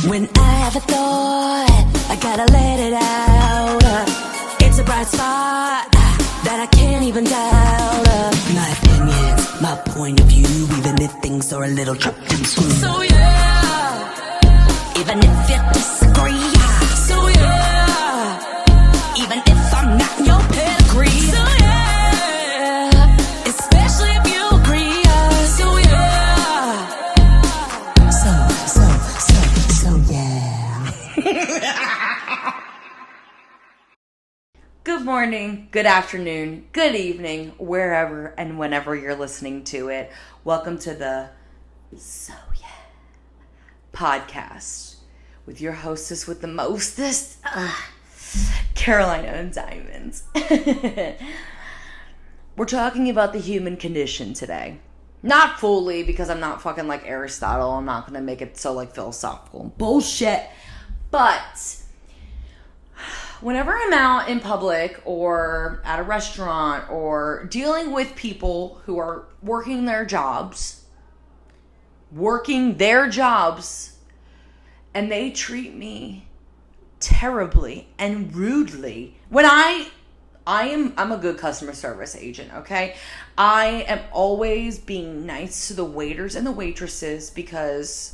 When I have a thought, I gotta let it out. It's a bright spot that I can't even doubt. My opinions, my point of view, even if things are a little chopped and screwed. So yeah, even if you disagree. So yeah, even if I'm not in your pedigree. So yeah, especially if you agree. So yeah, so yeah. Good morning, good afternoon, good evening, wherever and whenever you're listening to it. Welcome to the So Yeah podcast with your hostess with the mostest, Carolina and Diamonds. We're talking about the human condition today. Not fully, because I'm not fucking like Aristotle. I'm not going to make it so like philosophical and bullshit. But whenever I'm out in public or at a restaurant or dealing with people who are working their jobs, and they treat me terribly and rudely, when I'm a good customer service agent, okay? I am always being nice to the waiters and the waitresses because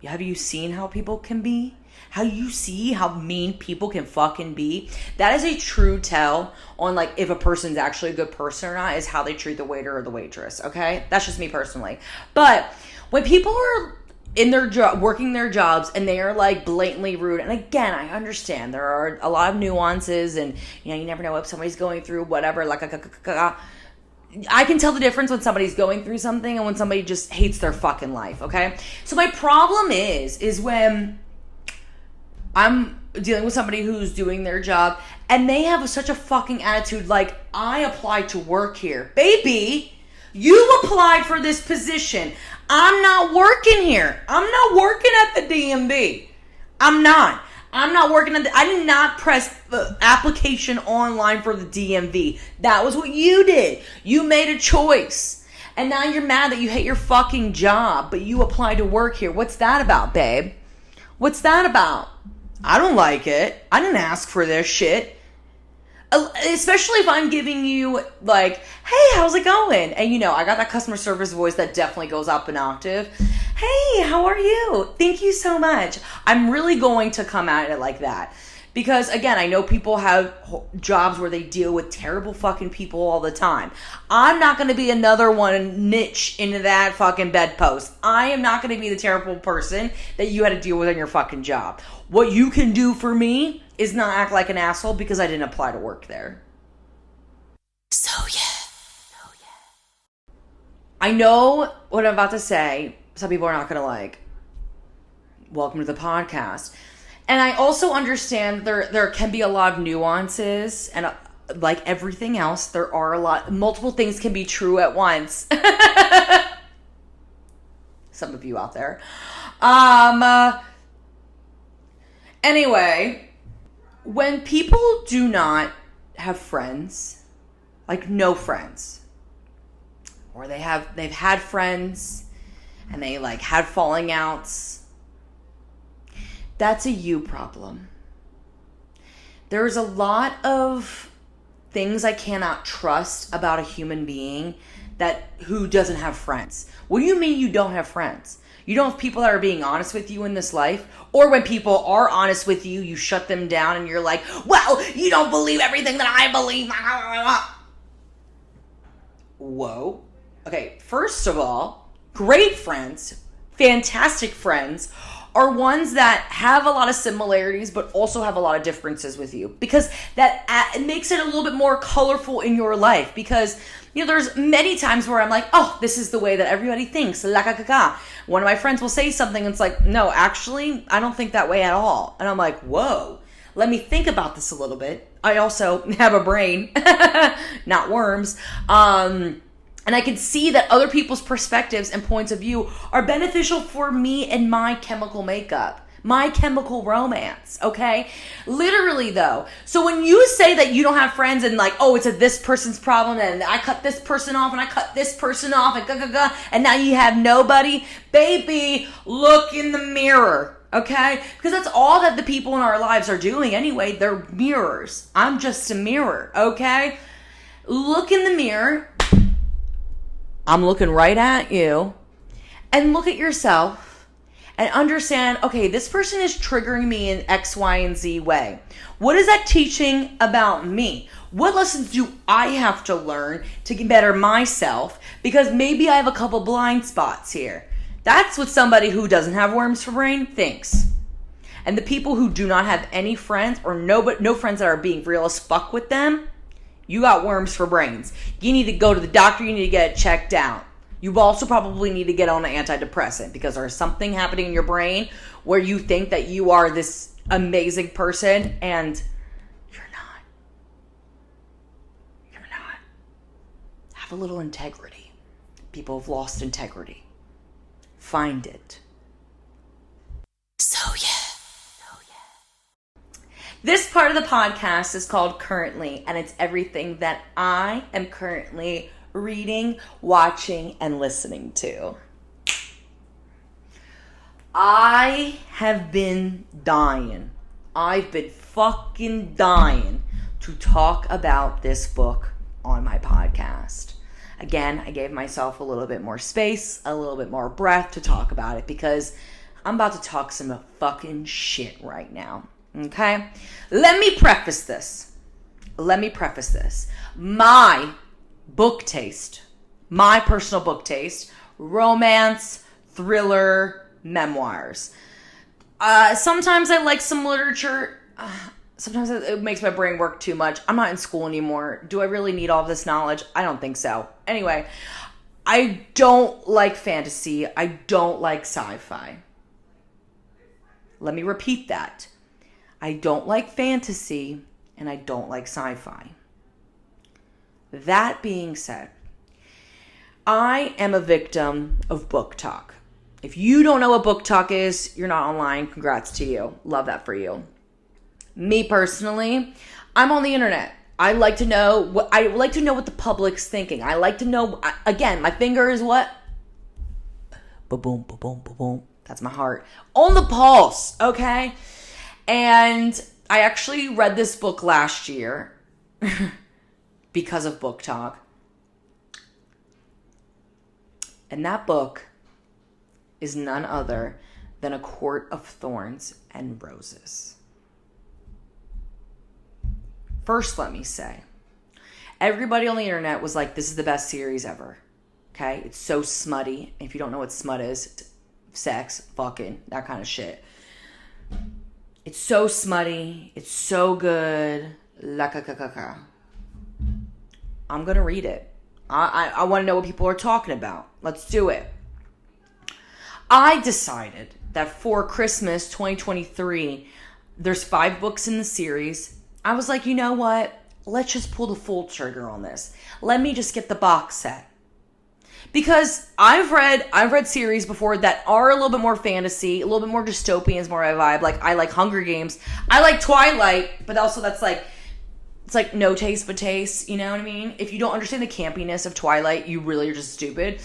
have you seen how people can be? How you see how mean people can fucking be? That is a true tell on like if a person's actually a good person or not, is how they treat the waiter or the waitress, okay? That's just me personally. But when people are in their job, working their jobs, and they are like blatantly rude, and again, I understand there are a lot of nuances, and you know, you never know what somebody's going through, whatever, like I can tell the difference when somebody's going through something and when somebody just hates their fucking life, okay? So my problem is when I'm dealing with somebody who's doing their job and they have such a fucking attitude like, I applied to work here. Baby, you applied for this position. I'm not working here. I'm not working at the DMV. I'm not working at I did not press the application online for the DMV. That was what you did. You made a choice. And now you're mad that you hate your fucking job, but you applied to work here. What's that about, babe? What's that about? I don't like it. I didn't ask for this shit. Especially if I'm giving you, like, hey, how's it going? And, you know, I got that customer service voice that definitely goes up an octave. Hey, how are you? Thank you so much. I'm really going to come at it like that. Because, again, I know people have jobs where they deal with terrible fucking people all the time. I'm not going to be another one niche into that fucking bedpost. I am not going to be the terrible person that you had to deal with on your fucking job. What you can do for me is not act like an asshole because I didn't apply to work there. So yeah. I know what I'm about to say. Some people are not going to like. Welcome to the podcast. And I also understand there can be a lot of nuances, and like everything else, there are multiple things can be true at once. Some of you out there. Anyway, when people do not have friends, like no friends, or they've had friends and they like had falling outs, that's a you problem. There's a lot of things I cannot trust about a human being who doesn't have friends. What do you mean you don't have friends? You don't have people that are being honest with you in this life? Or when people are honest with you, you shut them down and you're like, well, you don't believe everything that I believe. Whoa. Okay, first of all, great friends, fantastic friends, are ones that have a lot of similarities but also have a lot of differences with you, because that makes it a little bit more colorful in your life. Because, you know, there's many times where I'm like, oh, this is the way that everybody thinks. One of my friends will say something and it's like, no, actually, I don't think that way at all. And I'm like, whoa, let me think about this a little bit. I also have a brain, not worms. And I can see that other people's perspectives and points of view are beneficial for me and my chemical makeup, My Chemical Romance, okay? Literally, though. So when you say that you don't have friends and like, oh, it's this person's problem and I cut this person off and I cut this person off and now you have nobody, baby, look in the mirror, okay? Because that's all that the people in our lives are doing anyway. They're mirrors. I'm just a mirror, okay? Look in the mirror. I'm looking right at you. And look at yourself. And understand, okay, this person is triggering me in X, Y, and Z way. What is that teaching about me? What lessons do I have to learn to get better myself? Because maybe I have a couple blind spots here. That's what somebody who doesn't have worms for brain thinks. And the people who do not have any friends or no friends that are being real as fuck with them, you got worms for brains. You need to go to the doctor. You need to get it checked out. You also probably need to get on an antidepressant because there's something happening in your brain where you think that you are this amazing person and you're not. You're not. Have a little integrity. People have lost integrity. Find it. So yeah. This part of the podcast is called Currently, and it's everything that I am currently reading, watching, and listening to. I have been dying. I've been fucking dying to talk about this book on my podcast. Again, I gave myself a little bit more space, a little bit more breath to talk about it because I'm about to talk some fucking shit right now. Okay? Let me preface this. My book taste, my personal book taste, romance, thriller, memoirs. Sometimes I like some literature. Sometimes it makes my brain work too much. I'm not in school anymore. Do I really need all of this knowledge? I don't think so. Anyway, I don't like fantasy. I don't like sci-fi. Let me repeat that. I don't like fantasy and I don't like sci-fi. That being said, I am a victim of book talk. If you don't know what book talk is, you're not online. Congrats to you. Love that for you. Me personally, I'm on the internet. I like to know what the public's thinking. I like to know, again, my finger is what? Ba-boom, ba-boom, ba-boom. That's my heart. On the pulse, okay? And I actually read this book last year. Because of book talk. And that book is none other than A Court of Thorns and Roses. First, let me say, everybody on the internet was like, this is the best series ever. Okay? It's so smutty. If you don't know what smut is, sex, fucking, that kind of shit. It's so smutty. It's so good. I'm going to read it. I want to know what people are talking about. Let's do it. I decided that for Christmas 2023, there's 5 books in the series. I was like, you know what? Let's just pull the full trigger on this. Let me just get the box set. Because I've read series before that are a little bit more fantasy, a little bit more dystopian is more my vibe. Like, I like Hunger Games. I like Twilight, but also that's like, it's like no taste but taste, you know what I mean? If you don't understand the campiness of Twilight, you really are just stupid.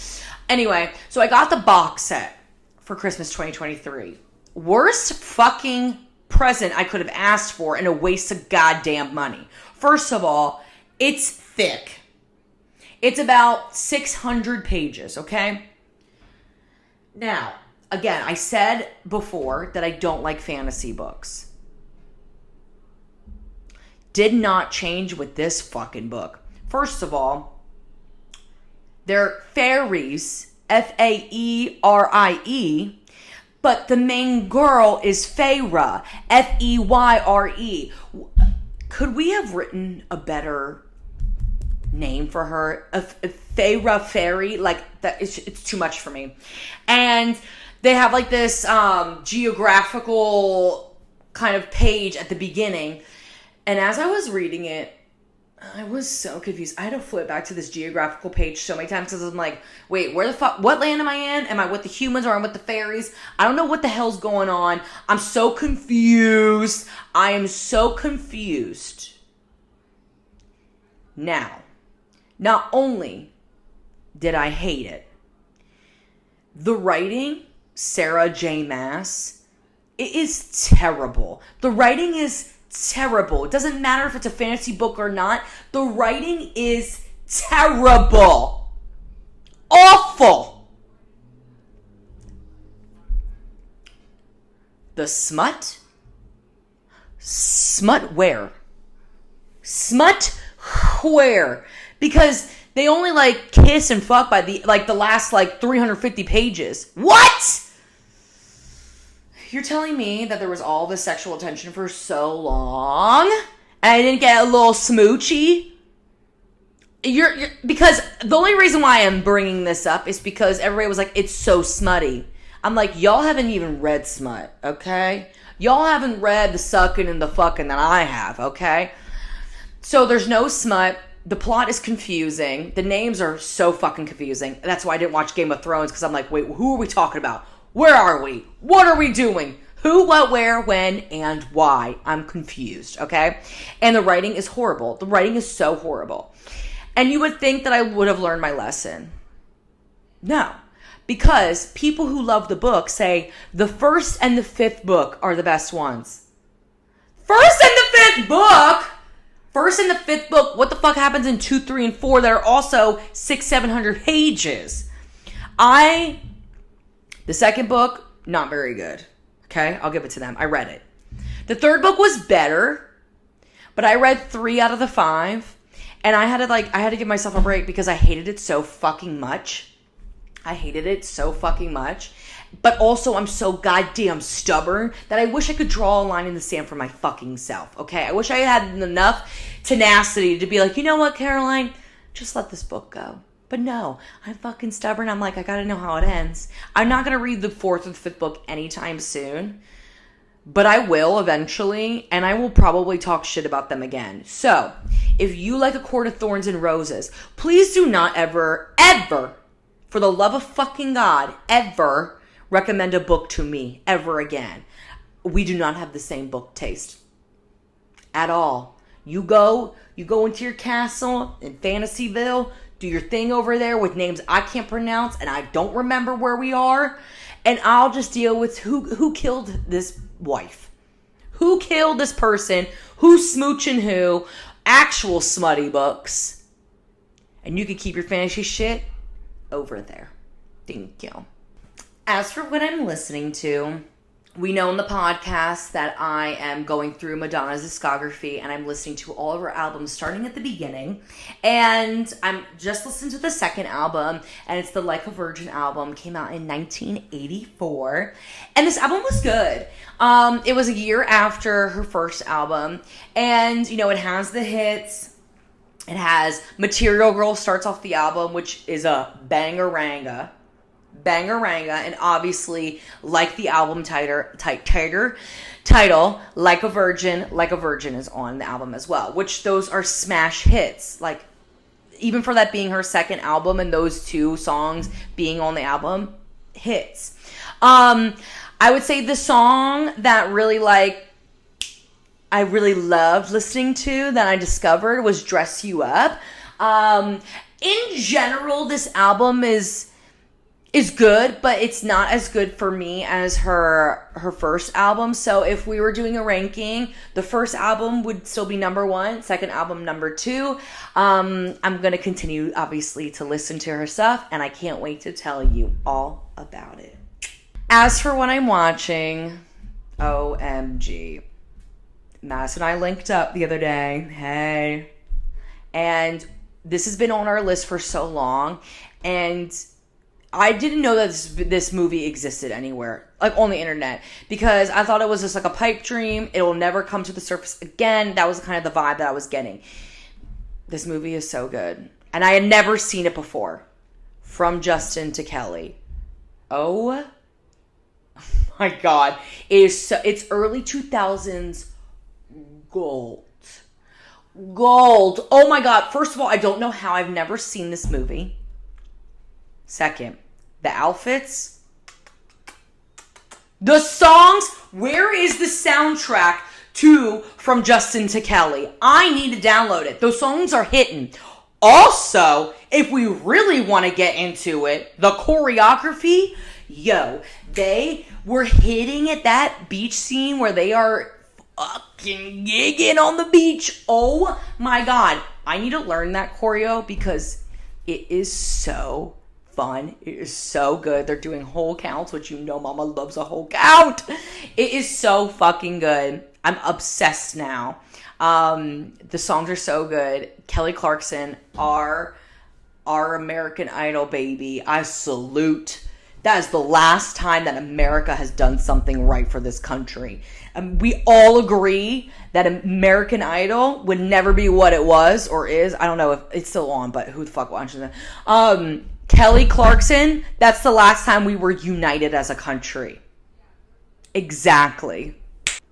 Anyway, so I got the box set for Christmas 2023. Worst fucking present I could have asked for and a waste of goddamn money. First of all, it's thick. It's about 600 pages, okay? Now, again, I said before that I don't like fantasy books. Did not change with this fucking book. First of all, they're fairies, F-A-E-R-I-E, but the main girl is Feyre, F-E-Y-R-E. Could we have written a better name for her? A Feyre fairy? Like, that it's too much for me. And they have like this geographical kind of page at the beginning. And as I was reading it, I was so confused. I had to flip back to this geographical page so many times because I'm like, wait, where the fuck, what land am I in? Am I with the humans or am I with the fairies? I don't know what the hell's going on. I'm so confused. I am so confused. Now, not only did I hate it, the writing, Sarah J. Maas, it is terrible. The writing is terrible. It doesn't matter if it's a fantasy book or not. The writing is terrible. Awful. The smut? Smut where? Smut where? Because they only like kiss and fuck by the last 350 pages. What? You're telling me that there was all this sexual tension for so long and I didn't get a little smoochy? Because the only reason why I'm bringing this up is because everybody was like, it's so smutty. I'm like, y'all haven't even read smut, okay? Y'all haven't read the sucking and the fucking that I have, okay? So there's no smut. The plot is confusing. The names are so fucking confusing. That's why I didn't watch Game of Thrones, because I'm like, wait, who are we talking about? Where are we? What are we doing? Who, what, where, when, and why? I'm confused, okay? And the writing is horrible. The writing is so horrible. And you would think that I would have learned my lesson. No. Because people who love the book say the first and the fifth book are the best ones. First and the fifth book? First and the fifth book, what the fuck happens in 2, 3, and 4 that are also 600, 700 pages? The second book, not very good. Okay, I'll give it to them. I read it. The third book was better, but I read 3 out of the 5, and I had to give myself a break because I hated it so fucking much. But also, I'm so goddamn stubborn that I wish I could draw a line in the sand for my fucking self. Okay, I wish I had enough tenacity to be like, you know what, Caroline, just let this book go. But no, I'm fucking stubborn. I'm like, I gotta know how it ends. I'm not gonna read the 4th or the 5th book anytime soon. But I will eventually, and I will probably talk shit about them again. So, if you like A Court of Thorns and Roses, please do not ever, for the love of fucking God, ever recommend a book to me ever again. We do not have the same book taste. At all. You go into your castle in Fantasyville, do your thing over there with names I can't pronounce and I don't remember where we are, and I'll just deal with who killed this wife. Who killed this person? Who's smooching who? Actual smutty books. And you can keep your fantasy shit over there. Thank you. As for what I'm listening to, we know in the podcast that I am going through Madonna's discography and I'm listening to all of her albums starting at the beginning. And I'm just listening to the second album, and it's the Like a Virgin album. Came out in 1984. And this album was good. It was a year after her first album. And, you know, it has the hits. It has Material Girl starts off the album, which is a banger-ranga, and obviously, like the album title, Like a Virgin is on the album as well, which those are smash hits. Like, even for that being her second album and those 2 songs being on the album, hits. I would say the song that I really loved listening to that I discovered was Dress You Up. In general, this album is good, but it's not as good for me as her first album. So if we were doing a ranking, the first album would still be number 1, second album number 2. I'm going to continue, obviously, to listen to her stuff, and I can't wait to tell you all about it. As for what I'm watching, OMG. Mass and I linked up the other day. Hey. And this has been on our list for so long, and I didn't know that this movie existed anywhere, like on the internet, because I thought it was just like a pipe dream. It will never come to the surface again. That was kind of the vibe that I was getting. This movie is so good. And I had never seen it before. From Justin to Kelly. Oh my God. It's early 2000s gold. Gold. Oh my God. First of all, I don't know how I've never seen this movie. Second, the outfits. The songs. Where is the soundtrack to From Justin to Kelly? I need to download it. Those songs are hitting. Also, if we really want to get into it, the choreography, yo, they were hitting at that beach scene where they are fucking gigging on the beach. Oh my God. I need to learn that choreo because it is so fun. It is so good. They're doing whole counts, which you know mama loves a whole count. It is so fucking good. I'm obsessed now. The songs are so good. Kelly Clarkson, our American Idol baby. I salute. That is the last time that America has done something right for this country. We all agree that American Idol would never be what it was or is. I don't know if it's still on, but who the fuck watches it? Kelly Clarkson, that's the last time we were united as a country. Exactly.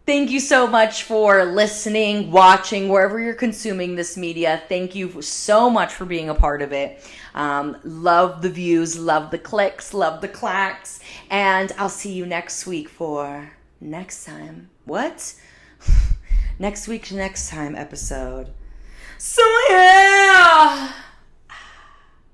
Thank you so much for listening, watching, wherever you're consuming this media. Thank you so much for being a part of it. Love the views, love the clicks, love the clacks. And I'll see you next week for next time. What? Next week's next time episode. So yeah.